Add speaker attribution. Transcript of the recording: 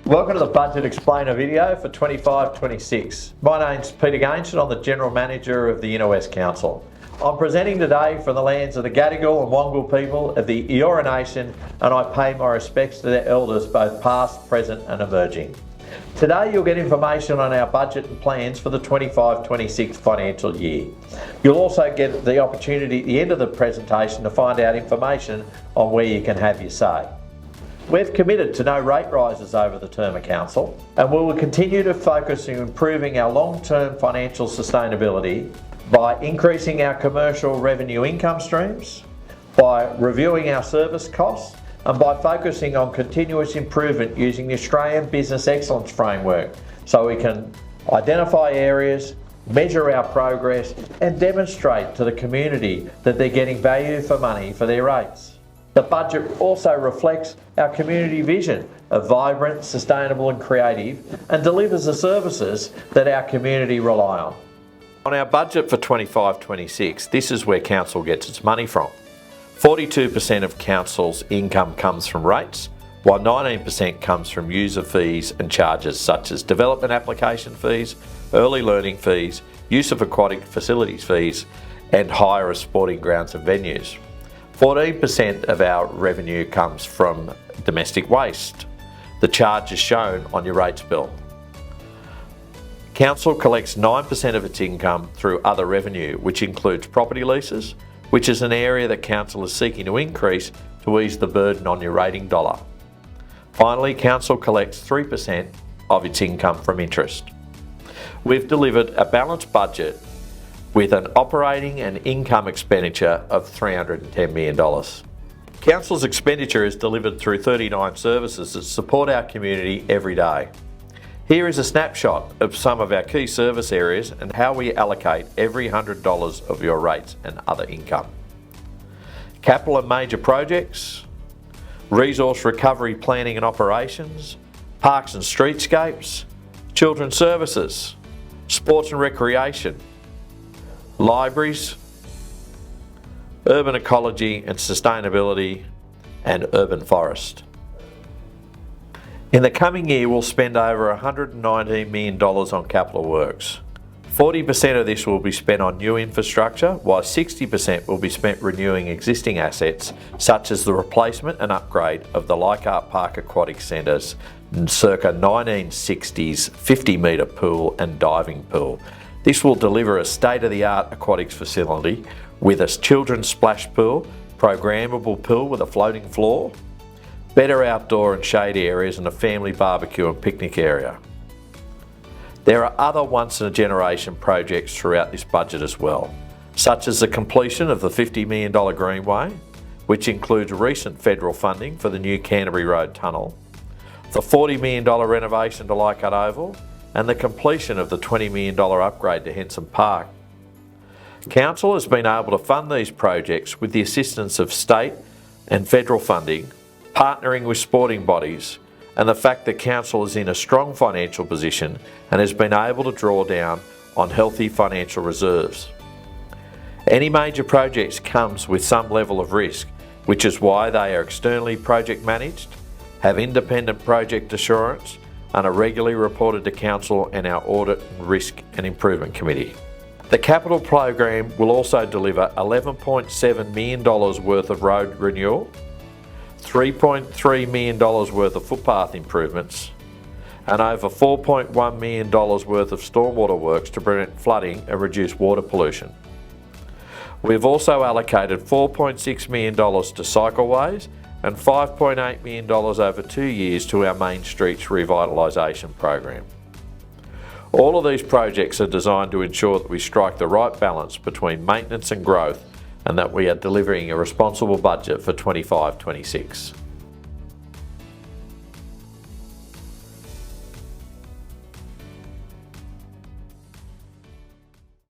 Speaker 1: Welcome to the Budget Explainer video for 25-26. My name's Peter Gaines and I'm the General Manager of the Inner West Council. I'm presenting today from the lands of the Gadigal and Wangal people of the Eora Nation, and I pay my respects to their elders, both past, present and emerging. Today you'll get information on our budget and plans for the 25-26 financial year. You'll also get the opportunity at the end of the presentation to find out information on where you can have your say. We've committed to no rate rises over the term of council, and we will continue to focus on improving our long-term financial sustainability by increasing our commercial revenue income streams, by reviewing our service costs, and by focusing on continuous improvement using the Australian Business Excellence Framework so we can identify areas, measure our progress and demonstrate to the community that they're getting value for money for their rates. The budget also reflects our community vision of vibrant, sustainable and creative, and delivers the services that our community rely on. On our budget for 25-26, this is where council gets its money from. 42% of council's income comes from rates, while 19% comes from user fees and charges such as development application fees, early learning fees, use of aquatic facilities fees, and hire of sporting grounds and venues. 14% of our revenue comes from domestic waste. The charge is shown on your rates bill. Council collects 9% of its income through other revenue, which includes property leases, which is an area that council is seeking to increase to ease the burden on your rating dollar. Finally, council collects 3% of its income from interest. We've delivered a balanced budget with an operating and income expenditure of $310 million. Council's expenditure is delivered through 39 services that support our community every day. Here is a snapshot of some of our key service areas and how we allocate every $100 of your rates and other income. Capital and major projects, resource recovery planning and operations, parks and streetscapes, children's services, sports and recreation, libraries, urban ecology and sustainability, and urban forest. In the coming year, we'll spend over $119 million on capital works. 40% of this will be spent on new infrastructure, while 60% will be spent renewing existing assets, such as the replacement and upgrade of the Leichhardt Park Aquatic Centre's circa 1960s 50-metre pool and diving pool. This will deliver a state-of-the-art aquatics facility with a children's splash pool, programmable pool with a floating floor, better outdoor and shade areas and a family barbecue and picnic area. There are other once-in-a-generation projects throughout this budget as well, such as the completion of the $50 million Greenway, which includes recent federal funding for the new Canterbury Road Tunnel, the $40 million renovation to Leichhardt Oval, and the completion of the $20 million upgrade to Henson Park. Council has been able to fund these projects with the assistance of state and federal funding, partnering with sporting bodies, and the fact that council is in a strong financial position and has been able to draw down on healthy financial reserves. Any major projects comes with some level of risk, which is why they are externally project managed, have independent project assurance, and are regularly reported to council and our Audit, Risk and Improvement Committee. The capital program will also deliver $11.7 million worth of road renewal, $3.3 million worth of footpath improvements, and over $4.1 million worth of stormwater works to prevent flooding and reduce water pollution. We've also allocated $4.6 million to cycleways and $5.8 million over 2 years to our Main Streets Revitalisation Program. All of these projects are designed to ensure that we strike the right balance between maintenance and growth, and that we are delivering a responsible budget for 25-26.